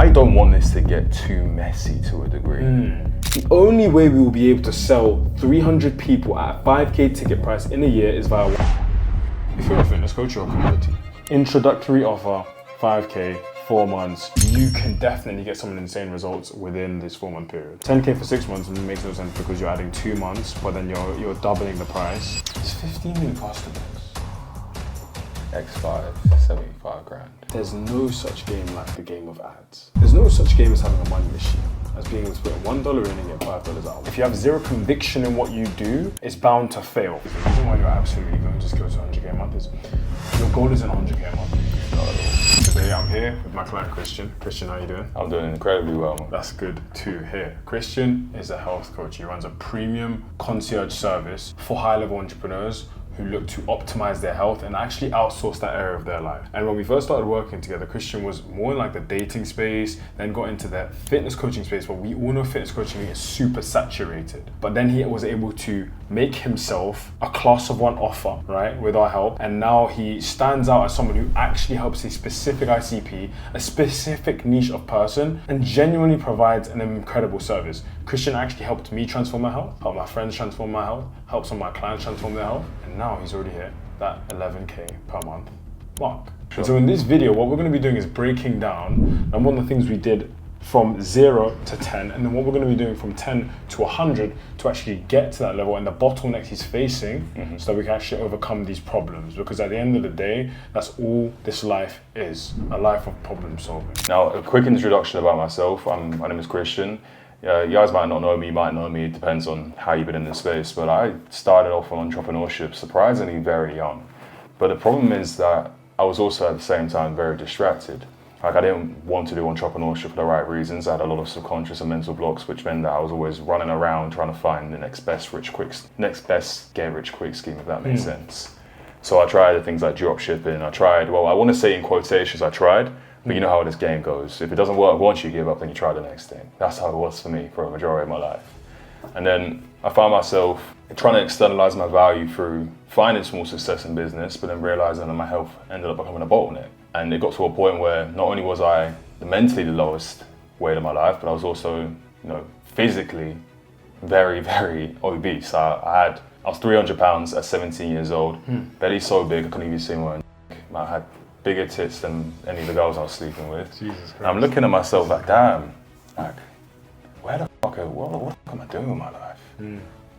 I don't want this to get too messy to a degree. The only way we will be able to sell 300 people at a 5K ticket price in a year is via If you're a fitness coach or a commodity, introductory offer, 5K, 4 months. You can definitely get some insane results within this 4-month period. 10K for 6 months makes no sense because you're adding 2 months, but then you're doubling the price. it's 15 new customers. X5, 75 grand. There's no such game like the game of ads. There's no such game as having a money machine, as being able to put $1 in and get $5 out. If you have zero conviction in what you do, it's bound to fail. The reason why you're absolutely going to just go to 100K a month is your goal isn't 100K a month. Today I'm here with my client Christian. Christian, how you doing? I'm doing incredibly well, man. That's good to hear. Christian is a health coach. He runs a premium concierge service for high-level entrepreneurs who look to optimize their health and actually outsource that area of their life. And when we first started working together, Christian was more in like the dating space, then got into the fitness coaching space, but we all know fitness coaching is super saturated. But then he was able to make himself a class of one offer, right, with our help. And now he stands out as someone who actually helps a specific ICP, a specific niche of person, and genuinely provides an incredible service. Christian actually helped me transform my health, helped my friends transform my health, helped some of my clients transform their health, and now he's already hit that 11K per month mark. Sure. So in this video, what we're going to be doing is breaking down number one, the things we did from 0 to 10, and then what we're going to be doing from 10 to 100 to actually get to that level and the bottlenecks he's facing, so that we can actually overcome these problems. Because at the end of the day, that's all this life is, a life of problem solving. Now, a quick introduction about myself. My name is Christian. You guys might not know me, might know me, it depends on how you've been in this space, but I started off on entrepreneurship surprisingly very young. But the problem is that I was also at the same time very distracted. Like, I didn't want to do entrepreneurship for the right reasons. I had a lot of subconscious and mental blocks, which meant that I was always running around trying to find the next best get rich quick scheme, if that makes sense. So I tried things like drop shipping. I want to say in quotations, I tried, but you know how this game goes. If it doesn't work once you give up, then you try the next thing. That's how it was for me for a majority of my life. And then I found myself trying to externalize my value through finding small success in business, but then realizing that my health ended up becoming a bottleneck. And it got to a point where not only was I mentally the lowest weight of my life, but I was also, physically very, very obese. I was 300 pounds at 17 years old, belly so big I couldn't even see my dick. I had bigger tits than any of the girls I was sleeping with. Jesus Christ. And I'm looking at myself like, damn, like, what the fuck am I doing with my life?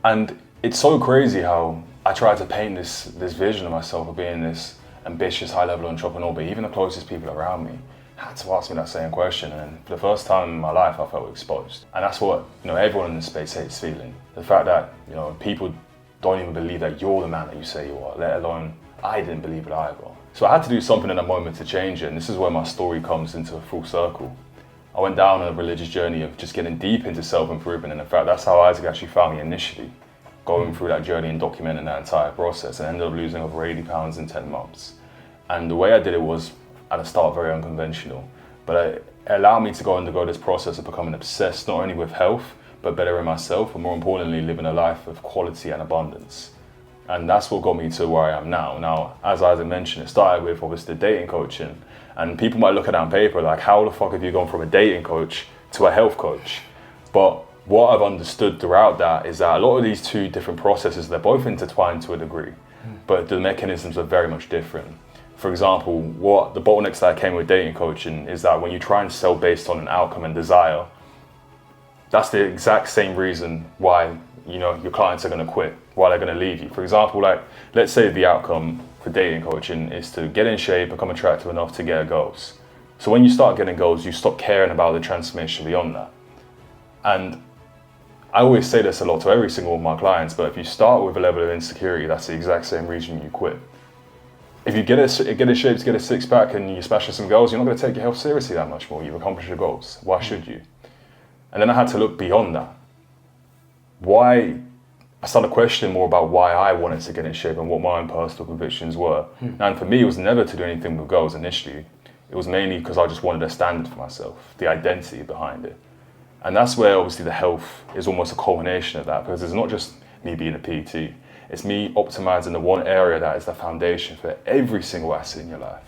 And it's so crazy how I tried to paint this vision of myself of being this ambitious, high-level entrepreneur, but even the closest people around me had to ask me that same question. And for the first time in my life, I felt exposed. And that's what everyone in this space hates feeling. The fact that people don't even believe that you're the man that you say you are, let alone I didn't believe it either. So I had to do something in that moment to change it, and this is where my story comes into a full circle. I went down a religious journey of just getting deep into self-improvement, and in fact, that's how Isaac actually found me initially, going through that journey and documenting that entire process, and ended up losing over 80 pounds in 10 months. And the way I did it was, at the start, very unconventional, but it allowed me to go undergo this process of becoming obsessed not only with health, but better in myself, but more importantly, living a life of quality and abundance. And that's what got me to where I am now. Now, as Isaac mentioned, it started with obviously dating coaching. And people might look at that on paper like, how the fuck have you gone from a dating coach to a health coach? But what I've understood throughout that is that a lot of these two different processes, they're both intertwined to a degree, but the mechanisms are very much different. For example, what the bottlenecks that came with dating coaching is that when you try and sell based on an outcome and desire, that's the exact same reason why your clients are going to quit, why they're going to leave you. For example, like, let's say the outcome for dating coaching is to get in shape, become attractive enough to get goals. So when you start getting goals, you stop caring about the transformation beyond that. And I always say this a lot to every single one of my clients, but if you start with a level of insecurity, that's the exact same reason you quit. If you get in shape to get a six pack and you're smashing some goals, you're not going to take your health seriously that much more. You've accomplished your goals. Why should you? And then I had to look beyond that. I started questioning more about why I wanted to get in shape and what my own personal convictions were. And for me, it was never to do anything with goals initially. It was mainly because I just wanted a standard for myself, the identity behind it. And that's where obviously the health is almost a culmination of that, because it's not just me being a PT, it's me optimizing the one area that is the foundation for every single asset in your life.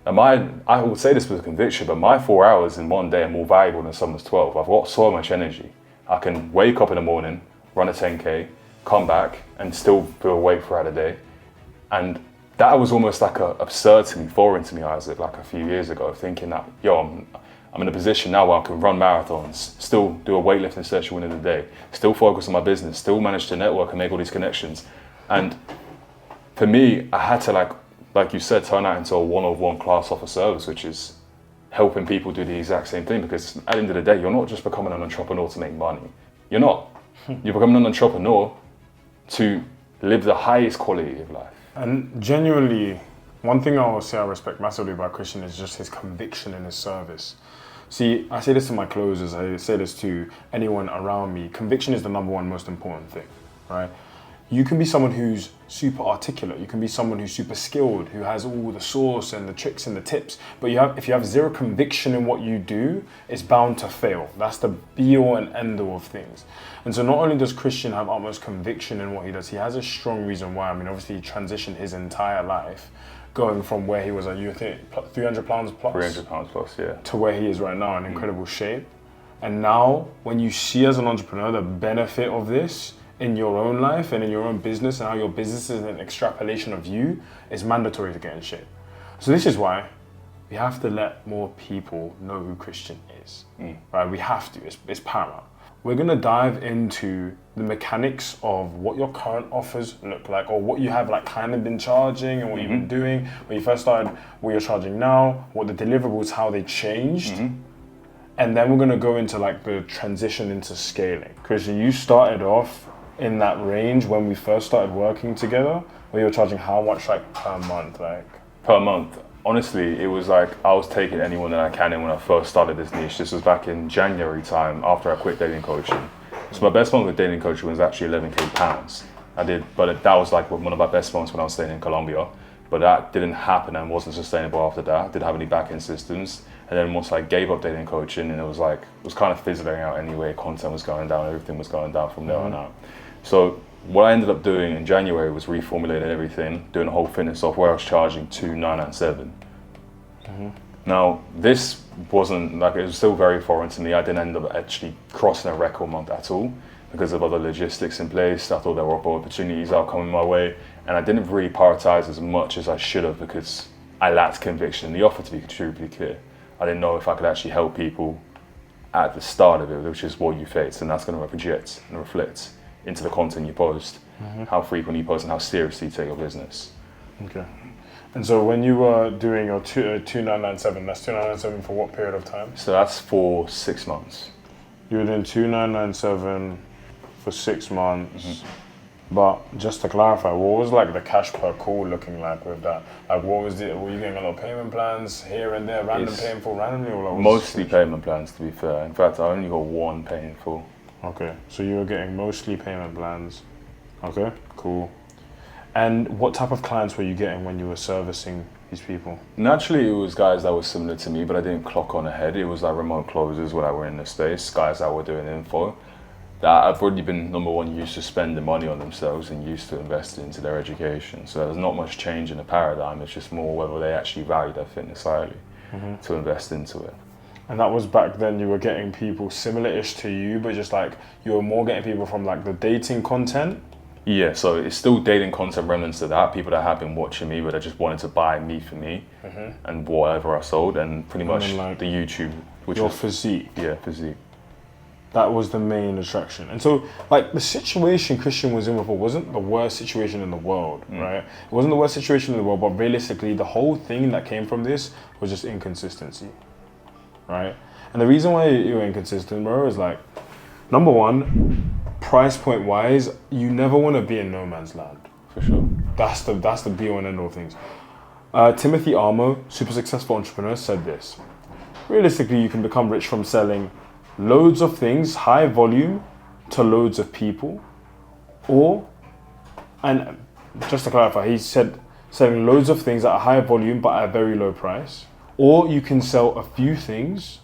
And I would say this with conviction, but my 4 hours in one day are more valuable than someone's 12. I've got so much energy. I can wake up in the morning, run a 10K, come back and still feel awake throughout the day. And that was almost like absurd to me, foreign to me, Isaac, like a few years ago, thinking that, I'm in a position now where I can run marathons, still do a weightlifting session within the day, still focus on my business, still manage to network and make all these connections. And for me, I had to like you said, turn that into a one-on-one class offer service, which is helping people do the exact same thing. Because at the end of the day, you're not just becoming an entrepreneur to make money. You're not. You're becoming an entrepreneur to live the highest quality of life. And genuinely, one thing I will say I respect massively about Christian is just his conviction in his service. See, I say this to my closers, I say this to anyone around me. Conviction is the number one most important thing, right? You can be someone who's super articulate. You can be someone who's super skilled, who has all the sauce and the tricks and the tips. But if you have zero conviction in what you do, it's bound to fail. That's the be-all and end-all of things. And so not only does Christian have utmost conviction in what he does, he has a strong reason why. I mean, obviously he transitioned his entire life, going from where he was at, 300 pounds plus? 300 pounds plus, yeah. To where he is right now in incredible shape. And now, when you see as an entrepreneur the benefit of this, in your own life and in your own business and how your business is an extrapolation of you, it's mandatory to get in shape. So this is why we have to let more people know who Christian is, right? We have to, it's paramount. We're gonna dive into the mechanics of what your current offers look like, or what you have like kind of been charging and what you've been doing, when you first started, what you're charging now, what the deliverables, how they changed. And then we're gonna go into like the transition into scaling. Christian, you started off in that range when we first started working together, where you were charging how much like per month? Per month. Honestly, it was like I was taking anyone that I can in when I first started this niche. This was back in January time after I quit dating coaching. So my best month with dating coaching was actually 11K pounds. But that was like one of my best months when I was staying in Colombia. But that didn't happen and wasn't sustainable after that. I didn't have any back-end systems. And then once I gave up dating coaching, and it was kind of fizzling out anyway, content was going down, everything was going down from there on out. So what I ended up doing in January was reformulating everything, doing a whole fitness software. I was charging 2,997. Now, this wasn't like, it was still very foreign to me. I didn't end up actually crossing a record month at all because of other logistics in place. I thought there were other opportunities that were coming my way, and I didn't really prioritize as much as I should have because I lacked conviction in the offer, to be truly clear. I didn't know if I could actually help people at the start of it, which is what you face, and that's going to project and reflect into the content you post, how frequently you post, and how seriously you take your business. Okay. And so when you were doing your 2,997, that's 2,997 for what period of time? So that's for 6 months. You were doing 2,997 for 6 months. But just to clarify, what was like the cash per call looking like with that? Like what was it, were you getting a lot of payment plans here and there, random paying for randomly? Or like mostly payment plans, to be fair. In fact, I only got one paying full. Okay, so you were getting mostly payment plans. Okay, cool. And what type of clients were you getting when you were servicing these people? Naturally, it was guys that were similar to me, but I didn't clock on ahead. It was like remote closers when I were in the space, guys that were doing info. That I've already been, number one, used to spending money on themselves and used to invest into their education. So there's not much change in the paradigm. It's just more whether they actually value their fitness highly to invest into it. And that was back then, you were getting people similar-ish to you, but just like you were more getting people from like the dating content? Yeah, so it's still dating content remnants of that. People that have been watching me, but they just wanted to buy me for me and whatever I sold, and pretty much like the YouTube, which your was physique. Yeah, physique. That was the main attraction. And so like the situation Christian was in before wasn't the worst situation in the world, right? It wasn't the worst situation in the world, but realistically the whole thing that came from this was just inconsistency, right? And the reason why you were inconsistent, bro, is like, number one, price point wise, you never want to be in no man's land. For sure. That's the be all and end all things. Timothy Armo, super successful entrepreneur, said this. Realistically, you can become rich from selling loads of things, high volume, to loads of people. Or, and just to clarify, he said selling loads of things at a high volume but at a very low price. Or you can sell a few things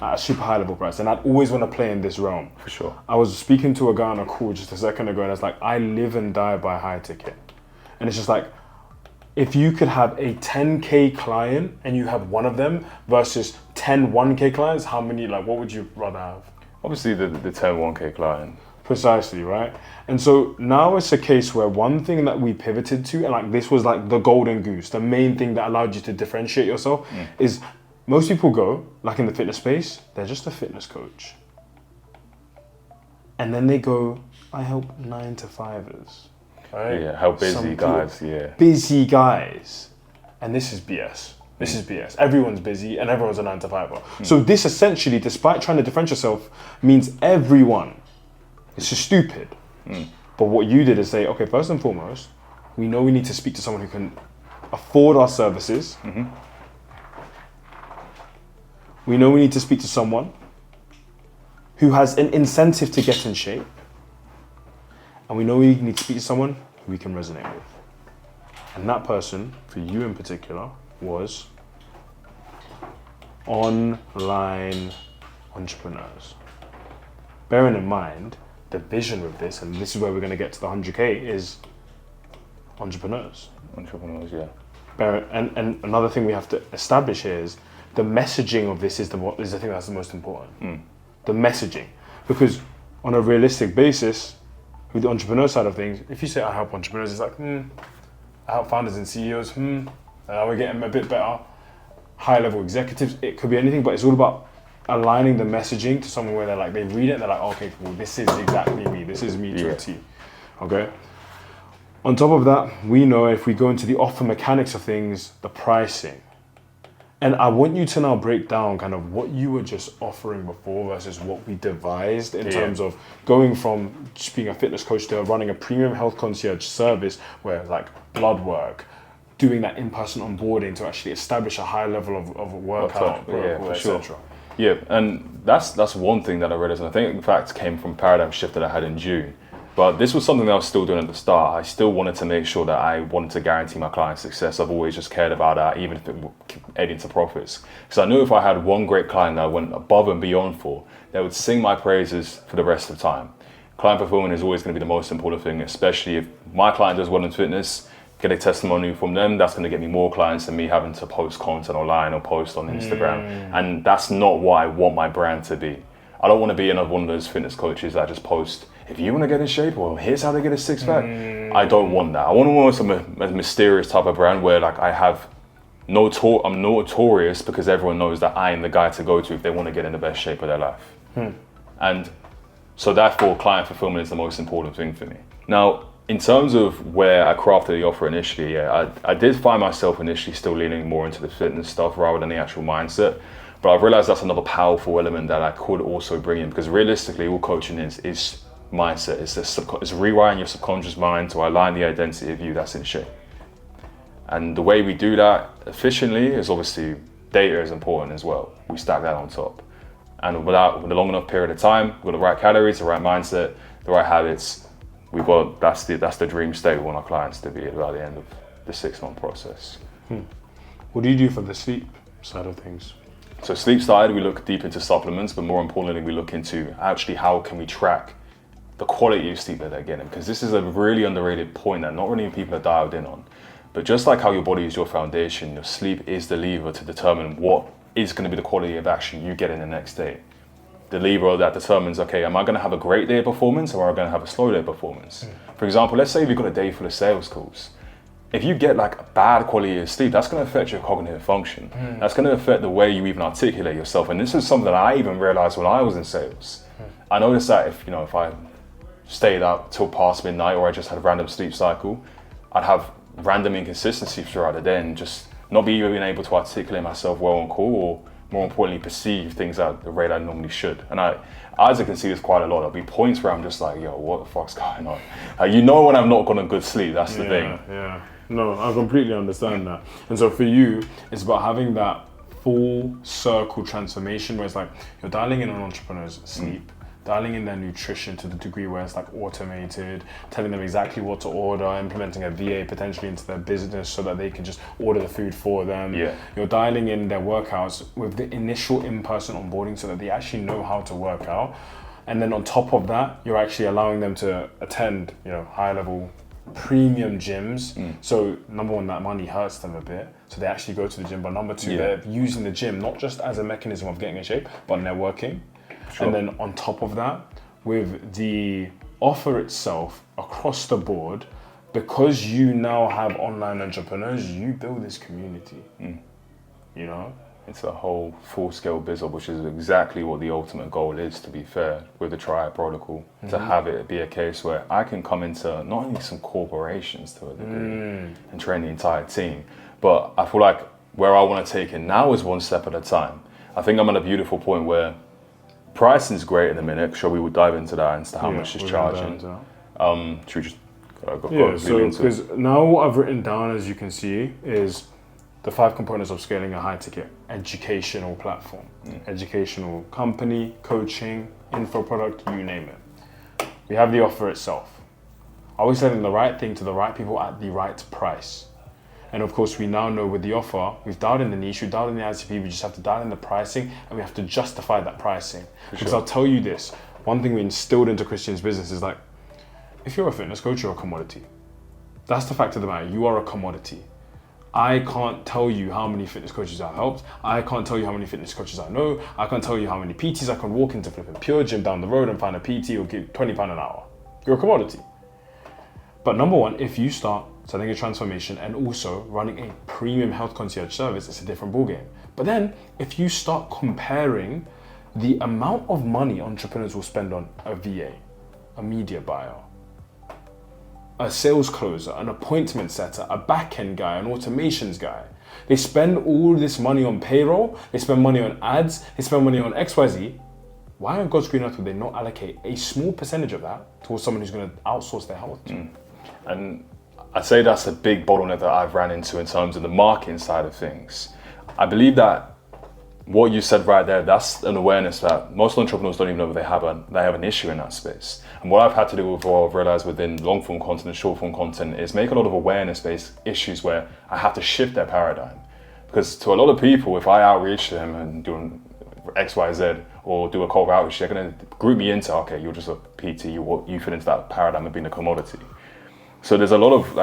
at a super high level price. And I'd always want to play in this realm. For sure. I was speaking to a guy on a call just a second ago, and it's like, I live and die by high ticket. And it's just like, if you could have a 10K client and you have one of them versus 10 1K clients, how many, like, what would you rather have? Obviously the 10 1K client. Precisely, right? And so now it's a case where one thing that we pivoted to, and like this was like the golden goose, the main thing that allowed you to differentiate yourself, is most people go, like in the fitness space, they're just a fitness coach. And then they go, I help 9-to-5ers. Right? Yeah, how busy guys, yeah. Busy guys. And this is BS. This is BS. Everyone's busy and everyone's a 9-to-5er. So this essentially, despite trying to differentiate yourself, means everyone. It's just stupid. But what you did is say, okay, first and foremost, we know we need to speak to someone who can afford our services. We know we need to speak to someone who has an incentive to get in shape. And we know we need to speak to someone who we can resonate with. And that person, for you in particular, was online entrepreneurs. Bearing in mind, the vision with this, and this is where we're going to get to the 100K, is entrepreneurs. Entrepreneurs, yeah. And another thing we have to establish here is the messaging of this is the thing that's the most important. The messaging. Because on a realistic basis, with the entrepreneur side of things, if you say I help entrepreneurs, it's like, I help founders and CEOs, and I would get them a bit better. High level executives, it could be anything, but it's all about aligning the messaging to someone where they're like, they read it, they're like, okay, cool, this is exactly me. This is me to a T. Okay? On top of that, we know if we go into the offer mechanics of things, the pricing. And I want you to now break down kind of what you were just offering before versus what we devised in terms of going from just being a fitness coach to running a premium health concierge service where like blood work, doing that in-person onboarding to actually establish a high level of workout, etc. Yeah, and that's one thing that I realized, and I think in fact came from paradigm shift that I had in June. But this was something that I was still doing at the start. I still wanted to make sure that I wanted to guarantee my client's success. I've always just cared about that, even if it aided to profits. Because I knew if I had one great client that I went above and beyond for, they would sing my praises for the rest of the time. Client fulfillment is always going to be the most important thing, especially if my client does well in fitness, get a testimony from them, that's going to get me more clients than me having to post content online or post on Instagram. And that's not what I want my brand to be. I don't want to be another one of those fitness coaches that just post, if you want to get in shape, well, here's how they get a six pack. I don't want that. I want to want some mysterious type of brand where like I'm notorious because everyone knows that I am the guy to go to if they want to get in the best shape of their life. And so therefore, client fulfillment is the most important thing for me. Now, in terms of where I crafted the offer initially, I did find myself initially still leaning more into the fitness stuff rather than the actual mindset. But I've realized that's another powerful element that I could also bring in, because realistically, all coaching is mindset. It's rewiring your subconscious mind to align the identity of you that's in shape. And the way we do that efficiently is obviously data is important as well. We stack that on top. And with a long enough period of time, we've got the right calories, the right mindset, the right habits, that's the dream state we want our clients to be at by the end of the 6-month process. What do you do for the sleep side of things? So sleep side, we look deep into supplements, but more importantly, we look into actually how can we track the quality of sleep that they're getting, because this is a really underrated point that not really many people are dialed in on. But just like how your body is your foundation, your sleep is the lever to determine what is going to be the quality of action you get in the next day. The lever that determines, okay, am I going to have a great day of performance or am I going to have a slow day of performance? For example, let's say we've got a day full of sales calls. If you get like a bad quality of sleep, that's going to affect your cognitive function. That's going to affect the way you even articulate yourself. And this is something that I even realized when I was in sales. I noticed that if I stayed up till past midnight or I just had a random sleep cycle, I'd have random inconsistencies throughout the day and just not be even able to articulate myself well on call, or more importantly, perceive things at the rate I normally should. And as I can see this quite a lot, there'll be points where I'm just like, yo, what the fuck's going on? When I've not gotten a good sleep, that's the thing. Yeah. No, I completely understand that. And so for you, it's about having that full circle transformation where it's like you're dialing in on entrepreneurs' sleep, dialing in their nutrition to the degree where it's like automated, telling them exactly what to order, implementing a VA potentially into their business so that they can just order the food for them. You're dialing in their workouts with the initial in-person onboarding so that they actually know how to work out. And then on top of that, you're actually allowing them to attend, high level premium gyms. So number one, that money hurts them a bit. So they actually go to the gym. But number two, they're using the gym not just as a mechanism of getting in shape, but networking. Sure. And then on top of that, with the offer itself across the board, because you now have online entrepreneurs, you build this community. You know? It's a whole full-scale business, which is exactly what the ultimate goal is, to be fair, with the Triad protocol, to have it be a case where I can come into not only some corporations to a degree and train the entire team, but I feel like where I want to take it now is one step at a time. I think I'm at a beautiful point where pricing is great in a minute. Sure, we will dive into that and to how much is charging. Should we just go so because now what I've written down, as you can see, is the 5 components of scaling a high-ticket educational platform. Educational company, coaching, info product, you name it. We have the offer itself. Are we selling the right thing to the right people at the right price? And of course, we now know with the offer, we've dialed in the niche, we've dialed in the ICP, we just have to dial in the pricing, and we have to justify that pricing. Because I'll tell you this, one thing we instilled into Christian's business is like, if you're a fitness coach, you're a commodity. That's the fact of the matter, you are a commodity. I can't tell you how many fitness coaches I've helped. I can't tell you how many fitness coaches I know. I can't tell you how many PTs I can walk into flipping Pure Gym down the road and find a PT who'll give £20 an hour. You're a commodity. But number one, if you start selling a transformation and also running a premium health concierge service, it's a different ballgame. But then if you start comparing the amount of money entrepreneurs will spend on a VA, a media buyer, a sales closer, an appointment setter, a back-end guy, an automations guy. They spend all this money on payroll, they spend money on ads, they spend money on XYZ. Why on God's green earth would they not allocate a small percentage of that towards someone who's going to outsource their health? And I'd say that's a big bottleneck that I've ran into in terms of the marketing side of things. I believe that what you said right there, that's an awareness that most entrepreneurs don't even know they have an issue in that space. And what I've had to do with what I've realized within long form content and short form content is make a lot of awareness based issues where I have to shift their paradigm. Because to a lot of people, if I outreach to them and do X, Y, Z, or do a cold outreach, they're gonna group me into, okay, you're just a PT, you fit into that paradigm of being a commodity. So there's a lot of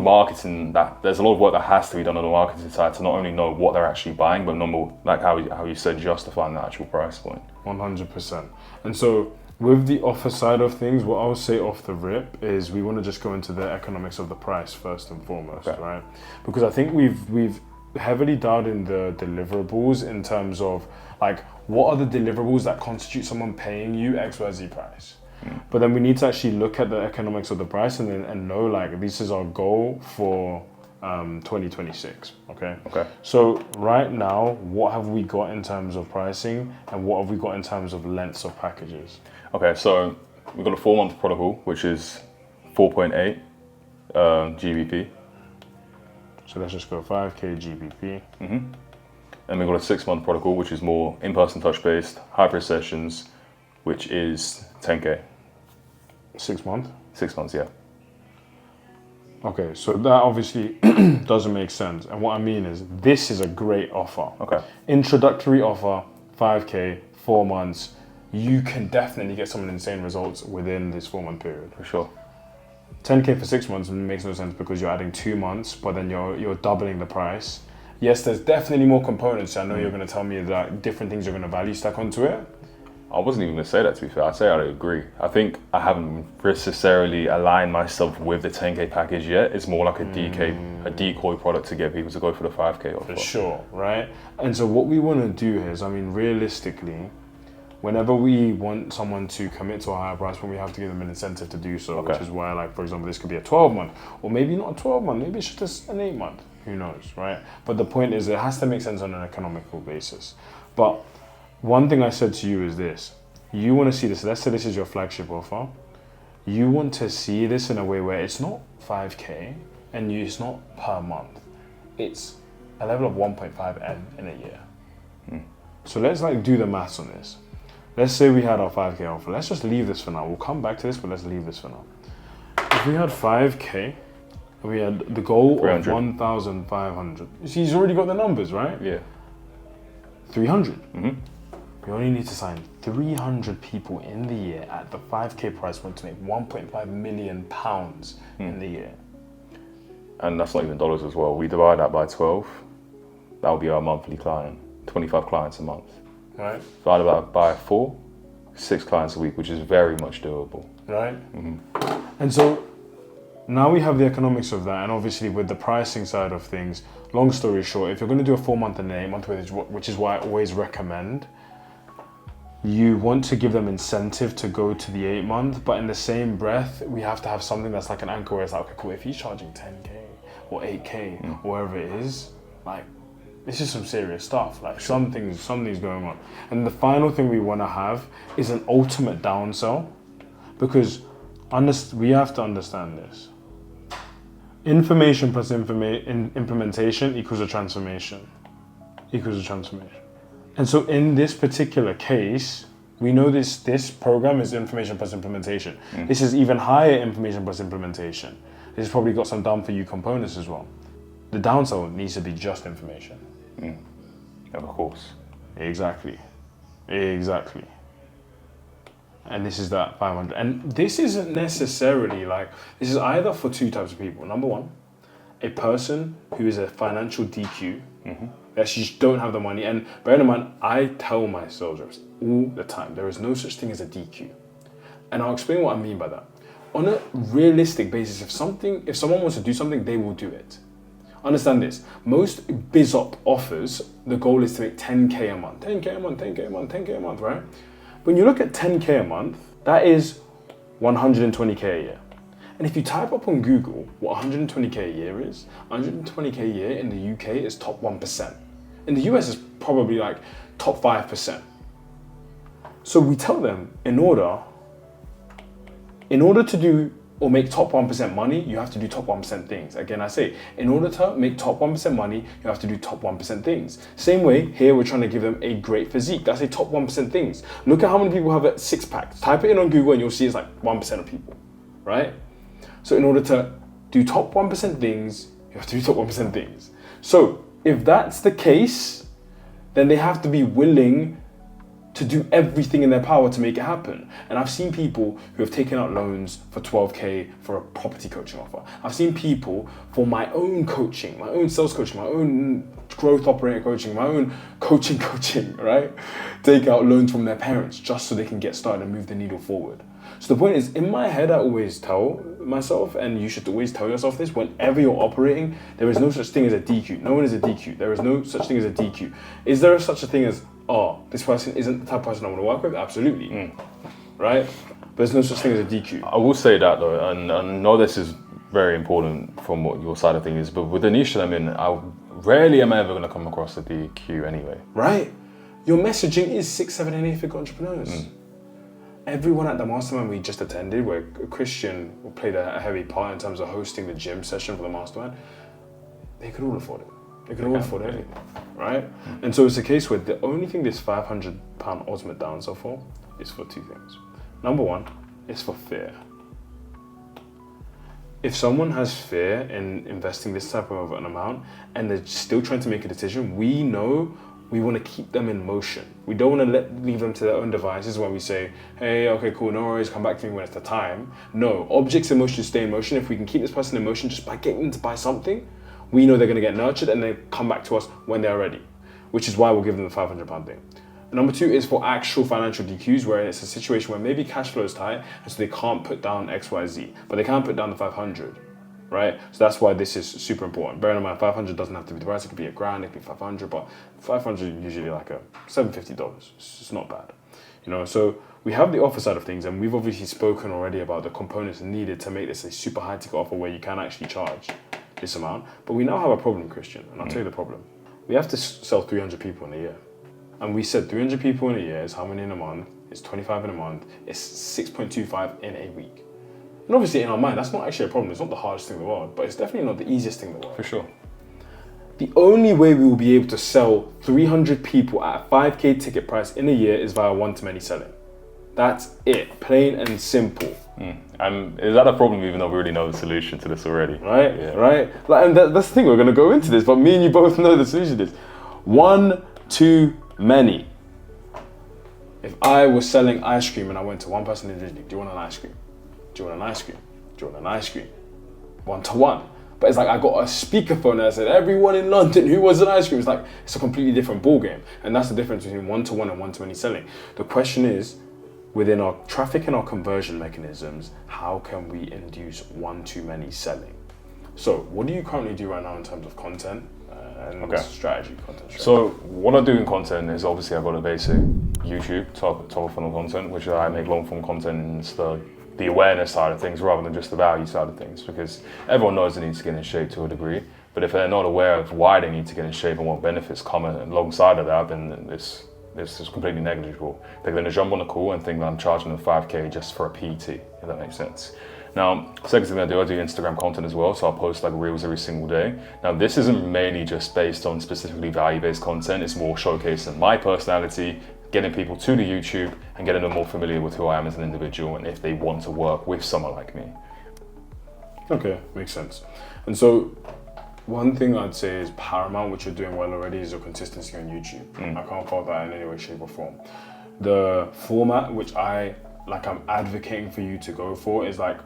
marketing there's a lot of work that has to be done on the marketing side to not only know what they're actually buying, but number, like how you said, justifying the actual price point. 100%. And so with the offer side of things, what I would say off the rip is we want to just go into the economics of the price first and foremost, right? Because I think we've heavily dialed in the deliverables in terms of like, what are the deliverables that constitute someone paying you XYZ price? But then we need to actually look at the economics of the price and know like this is our goal for 2026. Okay. So right now, what have we got in terms of pricing and what have we got in terms of lengths of packages? Okay, so we've got a 4-month protocol, which is 4.8 GBP. So let's just go 5K GBP. And we've got a 6-month protocol, which is more in-person touch-based, hybrid sessions, which is 10K. 6 months? 6 months, yeah. Okay, so that obviously doesn't make sense. And what I mean is, this is a great offer. Okay. Introductory offer, 5K, 4 months. You can definitely get some insane results within this 4-month period. For sure. 10K for 6 months makes no sense because you're adding 2 months, but then you're doubling the price. Yes, there's definitely more components. I know you're going to tell me that different things you're going to value stack onto it. I wasn't even going to say that, to be fair. I'd say I agree. I think I haven't necessarily aligned myself with the 10K package yet. It's more like a decoy product to get people to go for the 5K offer. For sure, right? And so what we want to do is, I mean, realistically, whenever we want someone to commit to a higher price point, we have to give them an incentive to do so, which is why, like, for example, this could be a 12-month, or maybe not a 12-month, maybe it's just an 8-month, who knows, right? But the point is, it has to make sense on an economical basis. But one thing I said to you is this: you want to see this, let's say this is your flagship offer, you want to see this in a way where it's not 5K and it's not per month, it's a level of 1.5M in a year. So let's like do the maths on this. Let's say we had our 5K offer, let's just leave this for now, we'll come back to this, but let's leave this for now. If we had 5K, we had the goal of 1,500. You see, he's already got the numbers, right? Yeah. 300. We only need to sign 300 people in the year at the 5k price point to make £1.5 million in the year. And that's not even dollars as well. We divide that by 12. That would be our monthly client. 25 clients a month. Right. Divided by 4, 6 clients a week, which is very much doable. Right. And so now we have the economics of that, and obviously with the pricing side of things, long story short, if you're going to do a 4 month and an 8 month, which is what I always recommend, you want to give them incentive to go to the 8 month, but in the same breath, we have to have something that's like an anchor where it's like, okay, cool, if he's charging 10k or 8k or wherever it is, like, this is some serious stuff. Like something's going on. And the final thing we want to have is an ultimate downsell, because we have to understand this. Information plus implementation equals a transformation. And so in this particular case, we know this program is information plus implementation. This is even higher information plus implementation. This has probably got some done for you components as well. The downsell needs to be just information. Of course. Exactly. And this is that 500. And this isn't necessarily like, this is either for two types of people. Number one, a person who is a financial DQ, that just don't have the money. And bear in mind, I tell my sales reps all the time, there is no such thing as a DQ. And I'll explain what I mean by that. On a realistic basis, if someone wants to do something, they will do it. Understand this, most BizOp offers, the goal is to make 10k a month, 10k a month, 10k a month, 10k a month, right? When you look at 10k a month, that is 120k a year. And if you type up on Google what 120k a year is, 120k a year in the UK is top 1%. In the US, it's probably like top 5%. So we tell them, in order to do or make top 1% money, you have to do top 1% things. Again, I say, in order to make top 1% money, you have to do top 1% things. Same way, here we're trying to give them a great physique. That's a top 1% things. Look at how many people have a 6-pack. Type it in on Google and you'll see it's like 1% of people, right? So in order to do top 1% things, you have to do top 1% things. So if that's the case, then they have to be willing to do everything in their power to make it happen. And I've seen people who have taken out loans for 12k for a property coaching offer. I've seen people for my own coaching, my own sales coaching, my own growth operator coaching, my own coaching, right? Take out loans from their parents just so they can get started and move the needle forward. So the point is, in my head, I always tell myself, and you should always tell yourself this, whenever you're operating, there is no such thing as a DQ. No one is a DQ. There is no such thing as a DQ. Is there such a thing as, oh, this person isn't the type of person I want to work with? Absolutely. Right? There's no such thing as a DQ. I will say that though, and I know this is very important from what your side of things is, but with the niche that I'm in, I rarely am I ever going to come across a DQ anyway. Right? Your messaging is 6, 7, and 8 figure entrepreneurs. Everyone at the mastermind we just attended, where Christian played a heavy part in terms of hosting the gym session for the mastermind, they could all afford it. They could all afford everything, right? And so it's a case where the only thing this £500 ultimate downsell for is for two things. Number one, it's for fear. If someone has fear in investing this type of an amount and they're still trying to make a decision, we know we want to keep them in motion. We don't want to leave them to their own devices when we say, hey, okay, cool, no worries, come back to me when it's the time. No, objects in motion stay in motion. If we can keep this person in motion just by getting them to buy something, we know they're going to get nurtured and they come back to us when they're ready, which is why we'll give them the £500 thing. Number two is for actual financial DQs, where it's a situation where maybe cash flow is tight and so they can't put down XYZ, but they can put down the 500. Right? So that's why this is super important. Bear in mind, 500 doesn't have to be the price. It could be $1,000, it could be 500, but 500 is usually like a $750. It's not bad. You know, so we have the offer side of things, and we've obviously spoken already about the components needed to make this a super high ticket offer where you can actually charge this amount. But we now have a problem, Christian, and I'll tell you the problem. We have to sell 300 people in a year. And we said 300 people in a year is how many in a month? It's 25 in a month. It's 6.25 in a week. And obviously in our mind, that's not actually a problem. It's not the hardest thing in the world, but it's definitely not the easiest thing in the world. For sure. The only way we will be able to sell 300 people at a 5k ticket price in a year is via one-to-many selling. That's it, plain and simple. And is that a problem even though we already know the solution to this already? Right, yeah. Right. Like, and that's the thing, we're gonna go into this, but me and you both know the solution is one-to-many. If I was selling ice cream and I went to one person individually, do you want an ice cream? Do you want an ice cream? Do you want an ice cream? 1-to-1. But it's like I got a speakerphone that said, everyone in London who wants an ice cream. It's like, it's a completely different ballgame. And that's the difference between 1-to-1 and 1-to-many selling. The question is, within our traffic and our conversion mechanisms, how can we induce 1-to-many selling? So what do you currently do right now in terms of content and strategy, content strategy? So what I do in content is obviously I've got a basic YouTube top of funnel content, which I make long form content and it's the awareness side of things rather than just the value side of things, because everyone knows they need to get in shape to a degree, but if they're not aware of why they need to get in shape and what benefits come alongside of that, then it's just completely negligible. They're going to jump on a call and think that I'm charging them 5K just for a PT, if that makes sense. Now, second thing I do Instagram content as well, so I'll post like reels every single day. Now, this isn't mainly just based on specifically value-based content, it's more showcasing my personality, getting people to the YouTube and getting them more familiar with who I am as an individual and if they want to work with someone like me. Okay, makes sense. And so one thing I'd say is paramount, which you're doing well already, is your consistency on YouTube. I can't fault that in any way, shape or form. The format which I'm advocating for you to go for is like,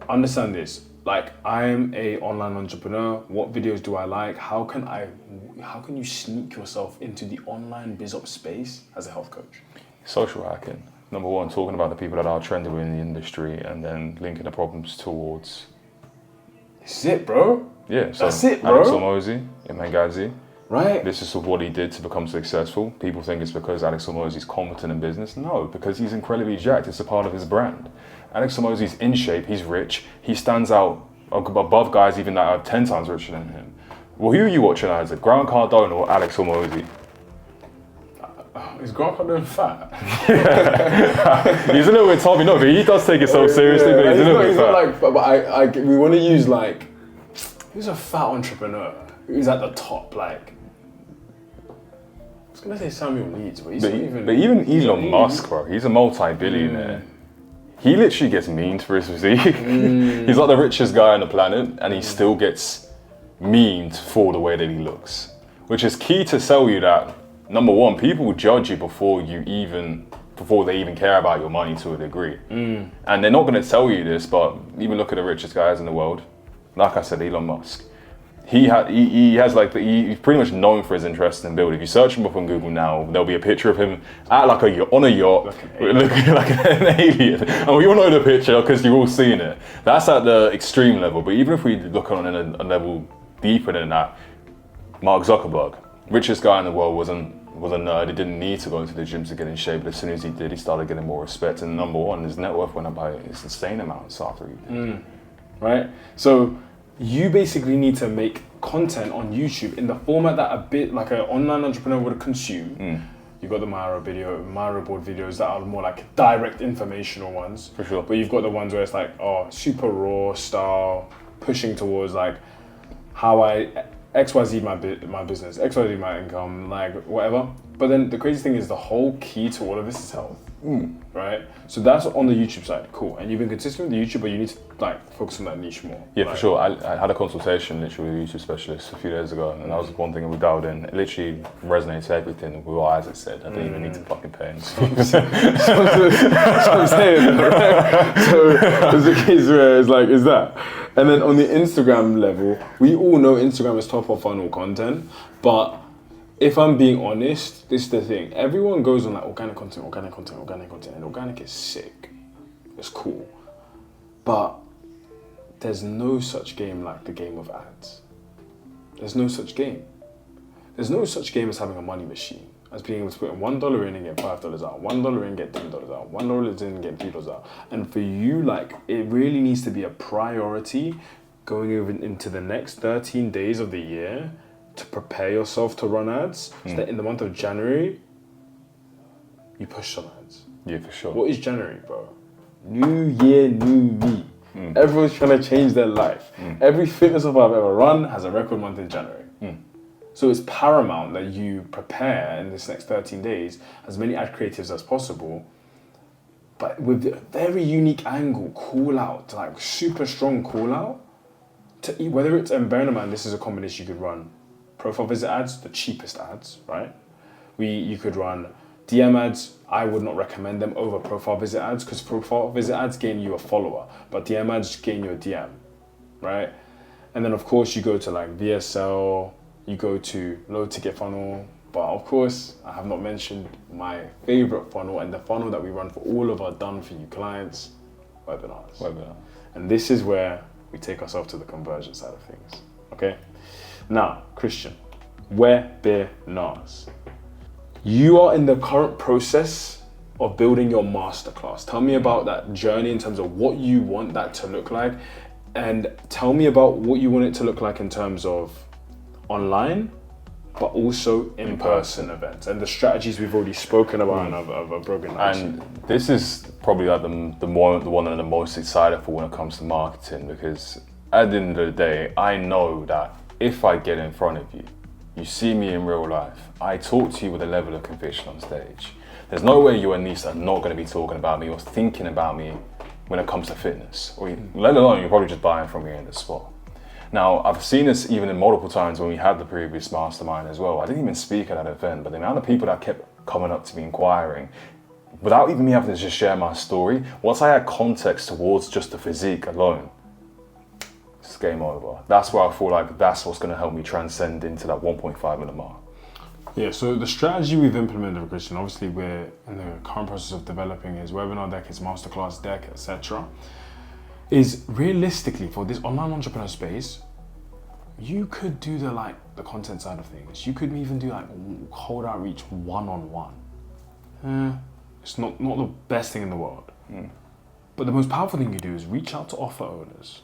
understand this, like I'm a online entrepreneur. What videos do I like? How can you sneak yourself into the online biz ops space as a health coach? Social hacking. Number one, talking about the people that are trending within the industry and then linking the problems towards. This is it, bro. Yeah, so that's it, bro. Alex Hormozi, Gazi. Right. This is what he did to become successful. People think it's because Alex Hormozi is competent in business. No, because he's incredibly jacked. It's a part of his brand. Alex Hormozi's in shape, he's rich, he stands out above guys even that are 10 times richer than him. Well, who are you watching as? Grant Cardone or Alex Hormozi? Is Grant Cardone fat? He's a little bit tubby, no, but he does take it so seriously, but he's a little bit fat. But we want to use like, who's a fat entrepreneur? Who's at the top, like? I was gonna say Samuel Leeds, but he's even Elon Musk, bro, he's a multi-billionaire. He literally gets memed for his physique. He's like the richest guy on the planet, and he still gets memed for the way that he looks, which is key to sell you that. Number one, people will judge you before they even care about your money to a degree. And they're not going to tell you this, but even look at the richest guys in the world. Like I said, Elon Musk. He's pretty much known for his interest in building. If you search him up on Google now, there'll be a picture of him on a yacht, looking like an alien. And we all know the picture because you've all seen it. That's at the extreme level. But even if we look on a level deeper than that, Mark Zuckerberg, richest guy in the world, was a nerd. He didn't need to go into the gym to get in shape, but as soon as he did, he started getting more respect. And number one, his net worth went up by insane amounts after he did. Right? So you basically need to make content on YouTube in the format that a bit like an online entrepreneur would consume. You've got the Miro board videos that are more like direct informational ones. For sure. But you've got the ones where it's like, super raw style, pushing towards like how I XYZ my business, XYZ my income, like whatever. But then the crazy thing is the whole key to all of this is health, right? So that's on the YouTube side, cool. And you've been consistent with the YouTube, but you need to like focus on that niche more. Yeah, for sure. I had a consultation literally with a YouTube specialist a few days ago, and that was one thing that we dialed in. It literally resonates with everything with what Isaac said. I didn't even need to fucking pay him. So I'm saying, right? So there's a case where it's like, is that? And then on the Instagram level, we all know Instagram is top of funnel content, but if I'm being honest, this is the thing. Everyone goes on like organic content, and organic is sick. It's cool. But there's no such game like the game of ads. There's no such game. There's no such game as having a money machine, as being able to put in $1 in and get $5 out, $1 in, get $10 out, $1 in, get $3 out. And for you, like, it really needs to be a priority going over into the next 13 days of the year to prepare yourself to run ads, so that in the month of January, you push some ads. Yeah, for sure. What is January, bro? New year, new me. Everyone's trying to change their life. Every fitness club I've ever run has a record month in January. So it's paramount that you prepare in this next 13 days as many ad creatives as possible, but with a very unique angle, call out, like super strong call out, to whether it's, and bearing in mind, this is a combination you could run. Profile visit ads, the cheapest ads, right? You could run DM ads, I would not recommend them over profile visit ads because profile visit ads gain you a follower, but DM ads gain you a DM, right? And then of course you go to like VSL, you go to low ticket funnel, but of course I have not mentioned my favorite funnel and the funnel that we run for all of our done for you clients, webinars. And this is where we take ourselves to the conversion side of things, okay? Now, Christian, webinars. You are in the current process of building your masterclass. Tell me about that journey in terms of what you want that to look like, and tell me about what you want it to look like in terms of online, but also in-person events and the strategies we've already spoken about and I've broken down. And this is probably like the one that I'm the most excited for when it comes to marketing, because at the end of the day, I know that if I get in front of you, you see me in real life, I talk to you with a level of conviction on stage. There's no way you and Nisa are not going to be talking about me or thinking about me when it comes to fitness, or let alone you're probably just buying from me in the spot. Now, I've seen this even in multiple times when we had the previous mastermind as well. I didn't even speak at that event, but the amount of people that kept coming up to me inquiring, without even me having to just share my story, once I had context towards just the physique alone, it's game over. That's where I feel like that's what's going to help me transcend into that 1.5 minute mark. Yeah, so the strategy we've implemented, Christian, obviously we're in the current process of developing his webinar deck, his masterclass deck, etc. Is realistically for this online entrepreneur space, you could do the content side of things. You could even do like cold outreach one-on-one. It's not the best thing in the world. But the most powerful thing you do is reach out to offer owners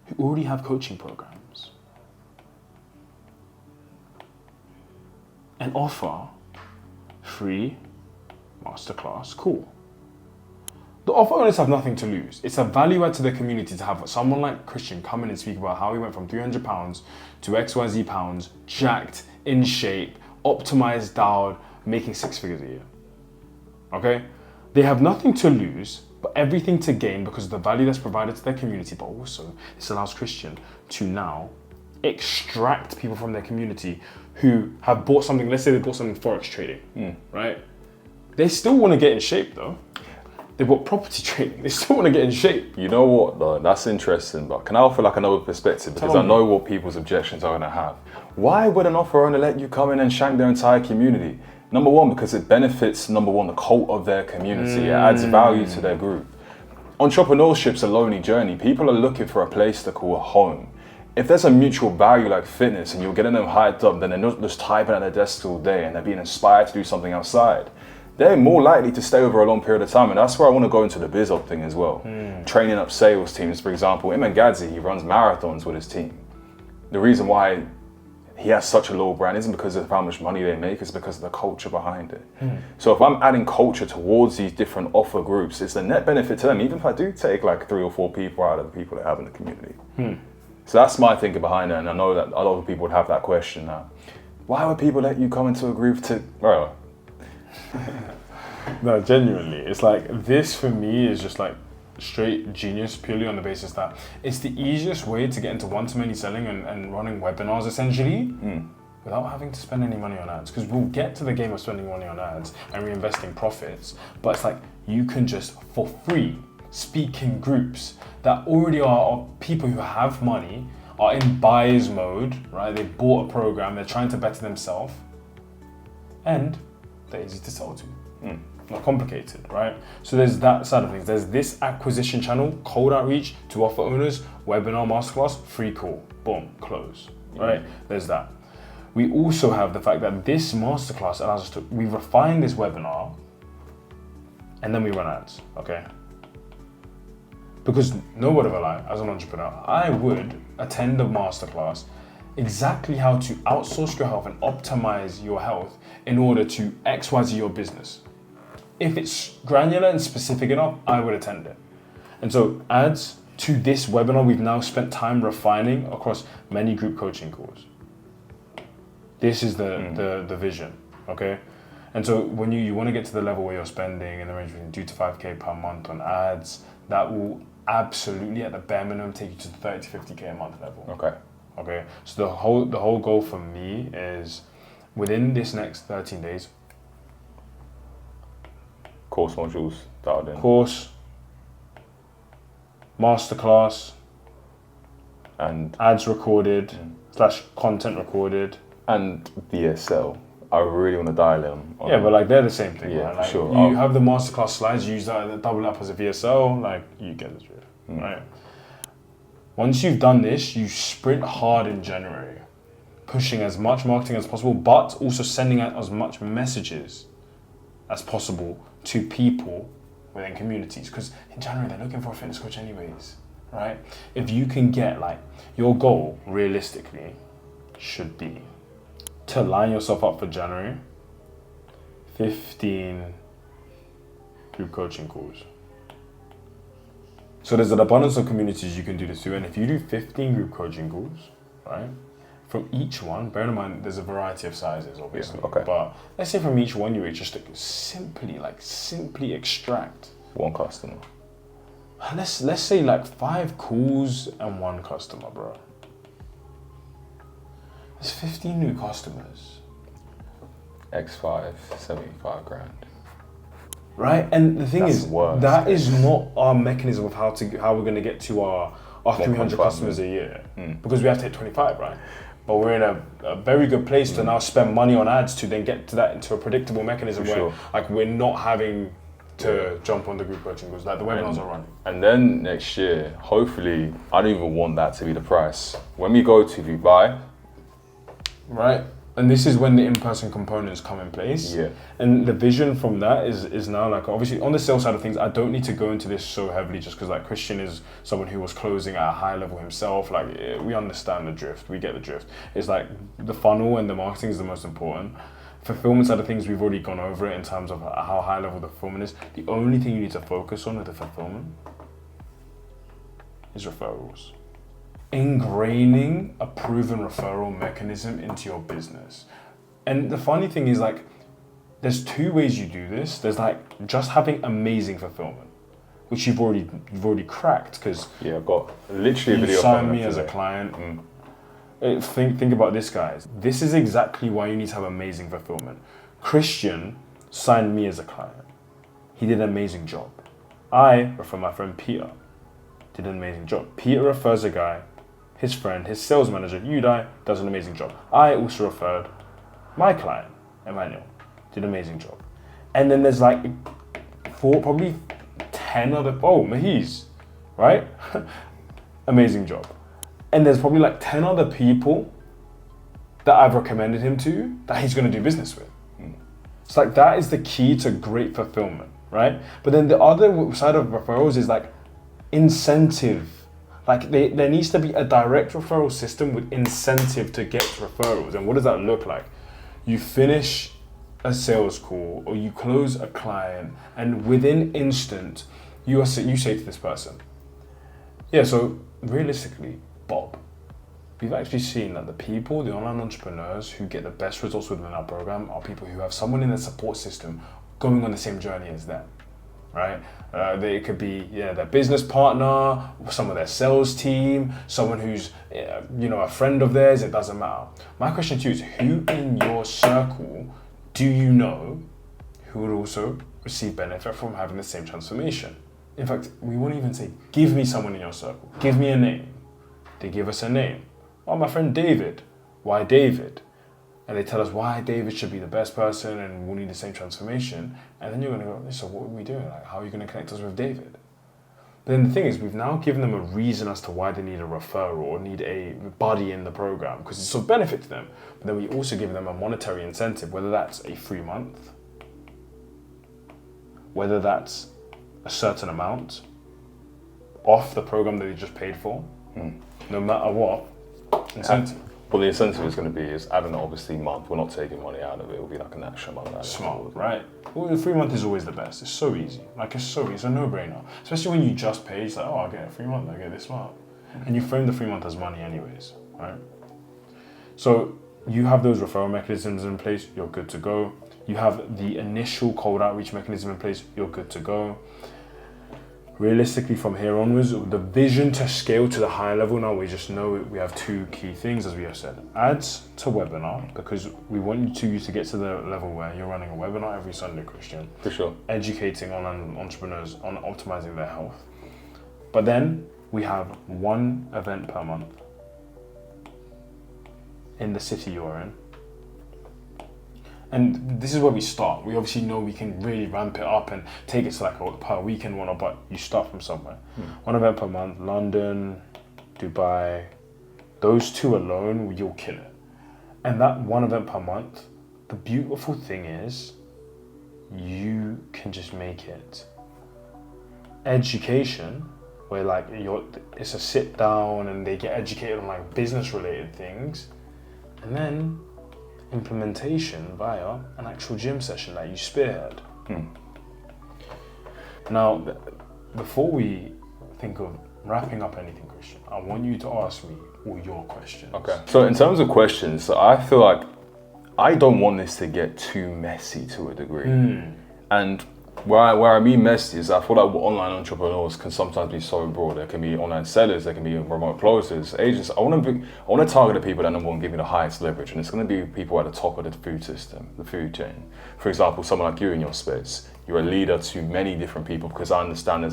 who already have coaching programs and offer free masterclass. Cool. The offer owners have nothing to lose. It's a value add to their community to have someone like Christian come in and speak about how he went from £300 to XYZ pounds, jacked, in shape, optimized, dialed, making 6 figures a year. Okay? They have nothing to lose, but everything to gain because of the value that's provided to their community, but also this allows Christian to now extract people from their community who have bought something, let's say they bought something Forex trading, right? They still want to get in shape though. They bought property trading, they still want to get in shape. You know what though, that's interesting, but can I offer like another perspective? Because I know what people's objections are going to have. Why would an offer owner let you come in and shank their entire community? Number one, because it benefits, the cult of their community. It adds value to their group. Entrepreneurship's a lonely journey. People are looking for a place to call home. If there's a mutual value like fitness and you're getting them hyped up, then they're not just typing at their desks all day and they're being inspired to do something outside. They're more likely to stay over a long period of time, and that's where I want to go into the biz op thing as well. Training up sales teams, for example. Iman Gadzi, he runs marathons with his team. The reason why he has such a low brand isn't because of how much money they make, it's because of the culture behind it. So if I'm adding culture towards these different offer groups, it's a net benefit to them, even if I do take like 3 or 4 people out of the people that I have in the community. So that's my thinking behind it, and I know that a lot of people would have that question now. Why would people let you come into a group to, bro? No, genuinely, it's like this for me is just like straight genius purely on the basis that it's the easiest way to get into one-to-many selling and running webinars essentially without having to spend any money on ads, because we'll get to the game of spending money on ads and reinvesting profits, but it's like you can just for free speak in groups that already are people who have money, are in buyer's mode, right? They bought a program, they're trying to better themselves, and they're easy to sell to. Not complicated, right? So there's that side of things. There's this acquisition channel, cold outreach to offer owners, webinar, masterclass, free call, boom, close, right? There's that. We also have the fact that this masterclass allows us to, we refine this webinar and then we run ads, okay? Because no word of a lie, as an entrepreneur, I would attend a masterclass exactly how to outsource your health and optimize your health in order to XYZ your business. If it's granular and specific enough, I would attend it. And so ads to this webinar, we've now spent time refining across many group coaching calls. This is the vision, okay? And so when you want to get to the level where you're spending in the range between 2 to 5K per month on ads, that will absolutely at the bare minimum take you to the 30 to 50K a month level. Okay, so the whole goal for me is within this next 13 days, Course modules dialed in. Course, Masterclass, And ads recorded, / content recorded. and VSL. I really want to dial in. Yeah, but like they're the same thing, Yeah, right? for Like, sure. You have the Masterclass slides, you use that, double up as a VSL, like you get the drift, right? Once you've done this, you sprint hard in January, pushing as much marketing as possible, but also sending out as much messages as possible to people within communities. Because in January, they're looking for a fitness coach anyways, right? If you can get like, your goal realistically should be to line yourself up for January, 15 group coaching calls. So there's an abundance of communities you can do this to, and if you do 15 group coaching calls, right, from each one, bear in mind there's a variety of sizes obviously, Yeah, okay. but let's say from each one you just simply extract. One customer. Let's say like 5 calls and 1 customer, bro. There's 15 new customers. X5, 75 grand. Right, and the thing That's is, worse, that guys. is not our mechanism of how we're going to get to our 300 1.5 customers a year, because we have to hit 25, right? But we're in a very good place to now spend money on ads to then get to that into a predictable mechanism For where sure. like we're not having to jump on the group coaching goals, like the webinars are running. And then next year, hopefully, I don't even want that to be the price. When we go to Dubai, Right, and this is when the in-person components come in place. Yeah. And the vision from that is now like, obviously on the sales side of things, I don't need to go into this so heavily just because like Christian is someone who was closing at a high level himself. Like we understand the drift, we get the drift. It's like the funnel and the marketing is the most important. Fulfillment side of things, we've already gone over it in terms of how high level the fulfillment is. The only thing you need to focus on with the fulfillment is referrals. Ingraining a proven referral mechanism into your business. And the funny thing is like, there's 2 ways you do this. There's like just having amazing fulfillment, which you've already cracked because yeah, I've got literally a you video signed from me them as a today. client. Think about this, guys. This is exactly why you need to have amazing fulfillment. Christian signed me as a client. He did an amazing job. I refer my friend Peter. Did an amazing job. Peter refers a guy, his friend, his sales manager, Udai, does an amazing job. I also referred my client, Emmanuel, did an amazing job. And then there's like probably 10 other, Mahiz, right? Amazing job. And there's probably like 10 other people that I've recommended him to that he's going to do business with. It's like that is the key to great fulfillment, right? But then the other side of referrals is like incentive. Like there needs to be a direct referral system with incentive to get referrals. And what does that look like? You finish a sales call or you close a client and within instant, you say to this person, yeah, so realistically, Bob, we've actually seen that the online entrepreneurs who get the best results within our program are people who have someone in their support system going on the same journey as them, right? They could be their business partner, some of their sales team, someone who's a friend of theirs. It doesn't matter. My question to you is, who in your circle do you know who would also receive benefit from having the same transformation? In fact, we won't even say, give me someone in your circle. Give me a name. They give us a name. Oh, my friend David. Why David? And they tell us why David should be the best person and we'll need the same transformation. And then you're going to go, so what are we doing? Like, how are you going to connect us with David? But then the thing is, we've now given them a reason as to why they need a referral or need a buddy in the program because it's of benefit to them. But then we also give them a monetary incentive, whether that's a free month, whether that's a certain amount off the program that they just paid for, no matter what, incentive. Well, the incentive is going to be I don't know, obviously month. We're not taking money out of it. It'll be like an extra month. Smart, right? Well, the free month is always the best. It's so easy. Like it's a no-brainer. Especially when you just pay. It's like, oh, I get a free month. I get this month, and you frame the free month as money, anyways, right? So you have those referral mechanisms in place. You're good to go. You have the initial cold outreach mechanism in place. You're good to go. realistically from here onwards, the vision to scale to the higher level now, we just know we have two key things, as we have said. Ads to webinar, because we want you to get to the level where you're running a webinar every Sunday, Christian. For sure. Educating online entrepreneurs on optimizing their health. But then we have one event per month in the city you're in. And this is where we start. We obviously know we can really ramp it up and take it to like a per weekend one, but you start from somewhere. One event per month, London, Dubai, those two alone, you'll kill it. And that one event per month, the beautiful thing is you can just make it education, where like it's a sit down and they get educated on like business related things, and then implementation via an actual gym session that you spearhead. Now, before we think of wrapping up anything, Christian, I want you to ask me all your questions. Okay. So in terms of questions, I feel like I don't want this to get too messy to a degree. And where I mean messy is I feel like online entrepreneurs can sometimes be so broad. There can be online sellers, there can be remote closers, agents. I want to target the people that number one give me the highest leverage, and it's going to be people at the top of the food system, the food chain. For example, someone like you in your space, you're a leader to many different people, because I understand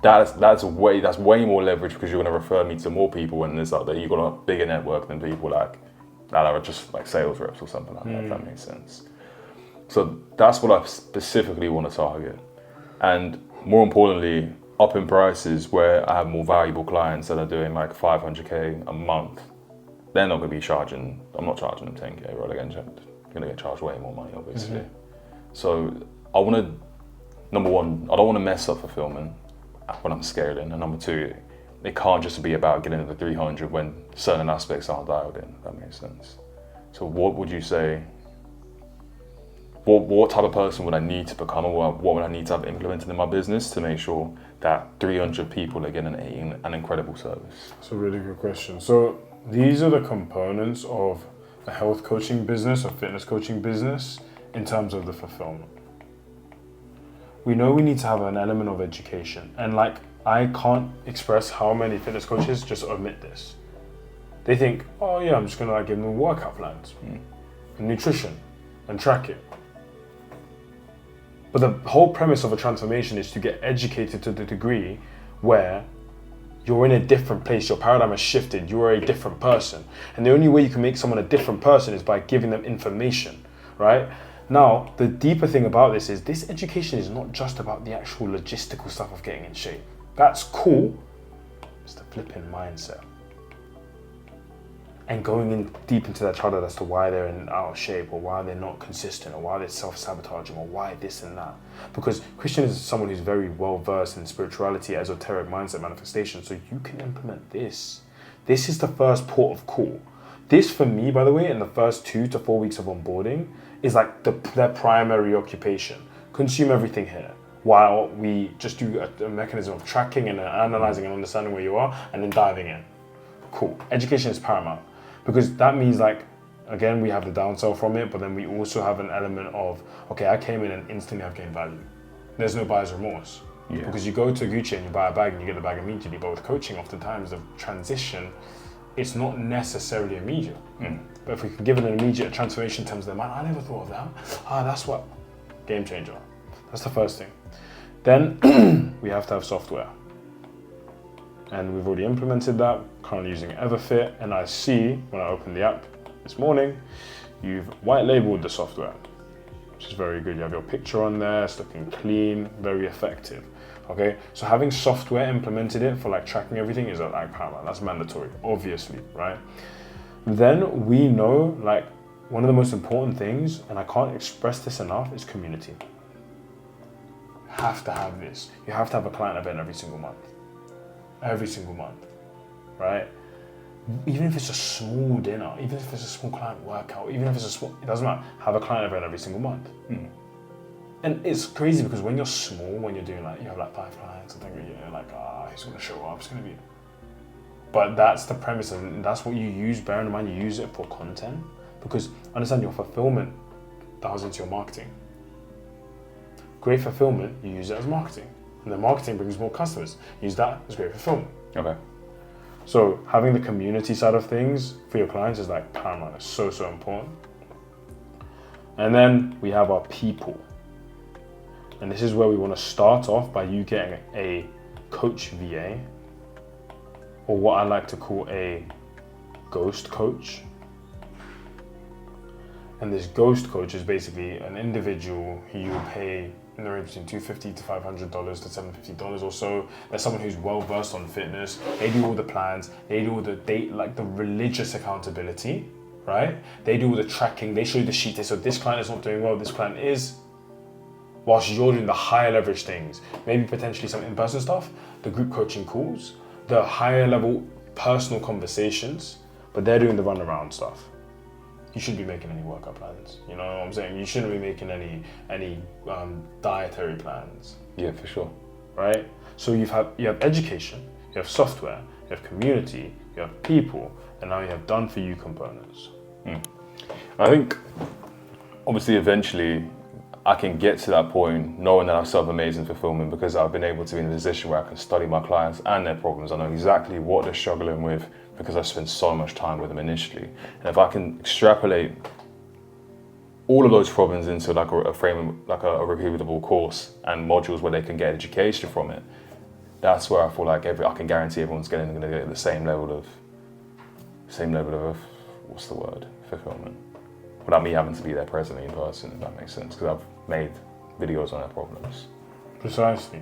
that's way more leverage, because you're going to refer me to more people, and there's out there you've got a bigger network than people like that are just like sales reps or something like that. If that makes sense. So that's what I specifically want to target. And more importantly, up in prices where I have more valuable clients that are doing like 500K a month. They're not going to be charging, I'm not charging them 10K, right? They're going to get charged way more money, obviously. So I want to, number one, I don't want to mess up fulfillment when I'm scaling. And number two, it can't just be about getting to the 300 when certain aspects aren't dialed in, if that makes sense. So what would you say, what type of person would I need to become, or what would I need to have implemented in my business to make sure that 300 people are getting an incredible service? That's a really good question. So these are the components of a health coaching business, a fitness coaching business, in terms of the fulfillment. We know we need to have an element of education, and like I can't express how many fitness coaches just omit this. They think, oh yeah, I'm just gonna like give them workout plans, and nutrition, and track it. But the whole premise of a transformation is to get educated to the degree where you're in a different place, your paradigm has shifted, you are a different person. And the only way you can make someone a different person is by giving them information, right? Now, the deeper thing about this is this education is not just about the actual logistical stuff of getting in shape. That's cool, it's the flipping mindset. And going in deep into their childhood as to why they're out of shape, or why they're not consistent, or why they're self-sabotaging, or why this and that. Because Christian is someone who's very well versed in spirituality, esoteric mindset manifestation, so you can implement this. This is the first port of call. This for me, by the way, in the first 2 to 4 weeks of onboarding, is like their primary occupation. Consume everything here, while we just do a mechanism of tracking and analyzing and understanding where you are, and then diving in. Cool. Education is paramount. Because that means, like, again, we have the downsell from it, but then we also have an element of, okay, I came in and instantly I've gained value. There's no buyer's remorse. Yeah. Because you go to Gucci and you buy a bag and you get the bag immediately, but with coaching, oftentimes the transition, it's not necessarily immediate. But if we can give it an immediate transformation in terms of the man, I never thought of that. That's what, game changer. That's the first thing. Then we have to have software. And we've already implemented that, currently using Everfit, and I see, when I opened the app this morning, you've white labeled the software, which is very good. You have your picture on there, it's looking clean, very effective, okay? So having software implemented it for like tracking everything is like paramount, that's mandatory, obviously, right? Then we know, like, one of the most important things, and I can't express this enough, is community. Have to have this. You have to have a client event every single month, right? Even if it's a small dinner, even if it's a small client workout, even if it's a small, it doesn't matter, have a client event every single month. And it's crazy because when you're small, when you're doing like, you have like 5 clients, I think you're like, he's gonna show up, it's gonna be. But that's the premise, and that's what you use, bearing in mind you use it for content, because understand your fulfillment dials into your marketing. Great fulfillment, you use it as marketing. And then marketing brings more customers. Use that, it's great for film. Okay. So having the community side of things for your clients is like paramount. It's so, so important. And then we have our people. And this is where we want to start off by you getting a coach VA, or what I like to call a ghost coach. And this ghost coach is basically an individual who you pay in the range between $250 to $500 to $750 or so. There's someone who's well versed on fitness. They do all the plans. They do all the the religious accountability, right? They do all the tracking. They show you the sheet. They say, this client is not doing well. This client is. Whilst you're doing the higher leverage things, maybe potentially some in-person stuff, the group coaching calls, the higher level personal conversations, but they're doing the runaround stuff. You shouldn't be making any workout plans. You know what I'm saying? You shouldn't be making any dietary plans. Yeah, for sure. Right? So you have education, you have software, you have community, you have people, and now you have done for you components. I think obviously eventually I can get to that point knowing that I've set up amazing fulfillment because I've been able to be in a position where I can study my clients and their problems. I know exactly what they're struggling with because I spent so much time with them initially. And if I can extrapolate all of those problems into like a frame, like a repeatable course and modules where they can get education from it, that's where I feel like I can guarantee everyone's going to get the same level of what's the word, fulfillment, without me having to be there presently in person, if that makes sense, because I've made videos on their problems. Precisely.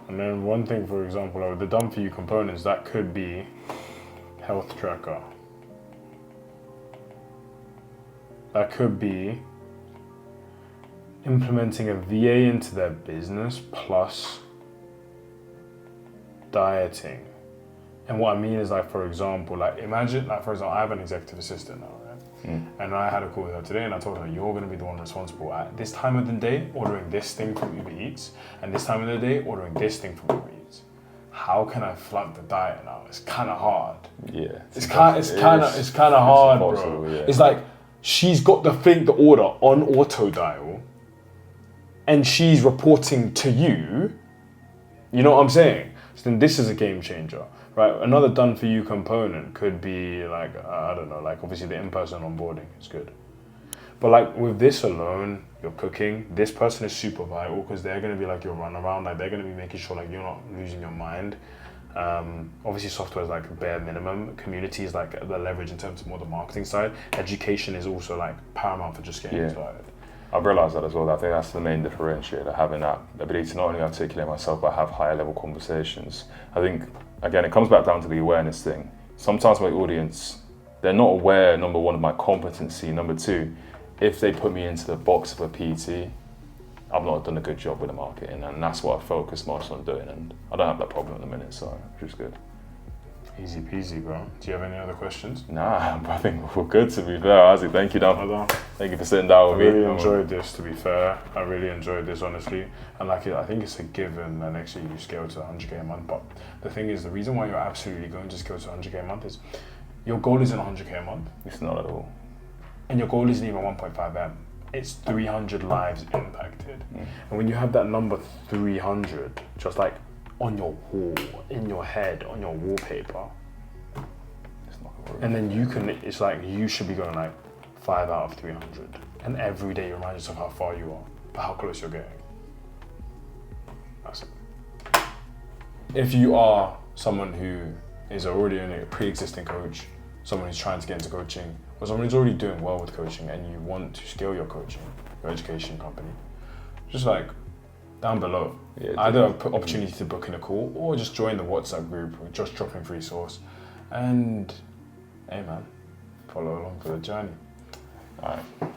And then one thing, for example, of the done for you components, that could be health tracker. That could be implementing a VA into their business plus dieting. And what I mean is, like, for example, like imagine, like, for example, I have an executive assistant now, right? And I had a call with her today and I told her, you're going to be the one responsible at this time of the day ordering this thing from Uber Eats and this time of the day ordering this thing from Uber Eats. How can I flunk the diet now? It's kind of hard. Yeah. It's kind of hard, bro. Yeah. It's like she's got the order on auto dial and she's reporting to you. You know what I'm saying? So then this is a game changer. Right, another done for you component could be like, I don't know, like obviously the in-person onboarding is good. But like with this alone, you're cooking, this person is super vital because they're going to be like your runaround, like they're going to be making sure like you're not losing your mind. Obviously software is like bare minimum, community is like the leverage in terms of more the marketing side. Education is also like paramount for just getting started. I've realised that as well. I think that's the main differentiator, having that ability to not only articulate myself, but have higher level conversations. I think, again, it comes back down to the awareness thing. Sometimes my audience, they're not aware, number one, of my competency. Number two, if they put me into the box of a PT, I've not done a good job with the marketing, and that's what I focus most on doing, and I don't have that problem at the minute, so which is good. Easy peasy, bro. Do you have any other questions? Nah, I think we're good, to be fair. Isaac, thank you, Dan. Thank you for sitting down with me. I really enjoyed this, to be fair. I really enjoyed this, honestly. And like, I think it's a given that next year you scale to 100K a month. But the thing is, the reason why you're absolutely going to scale to 100K a month is your goal isn't 100K a month. It's not at all. And your goal isn't even 1.5M. It's 300 lives impacted. And when you have that number 300, just like on your wall, in your head, on your wallpaper, and then you can, it's like you should be going like 5 out of 300. And every day you remind yourself how far you are, but how close you're getting. That's it. If you are someone who is already a pre-existing coach, someone who's trying to get into coaching, or someone who's already doing well with coaching and you want to scale your coaching, your education company, just like down below, either an opportunity to book in a call or just join the WhatsApp group or just drop in free source. And hey man, follow along for the journey. All right.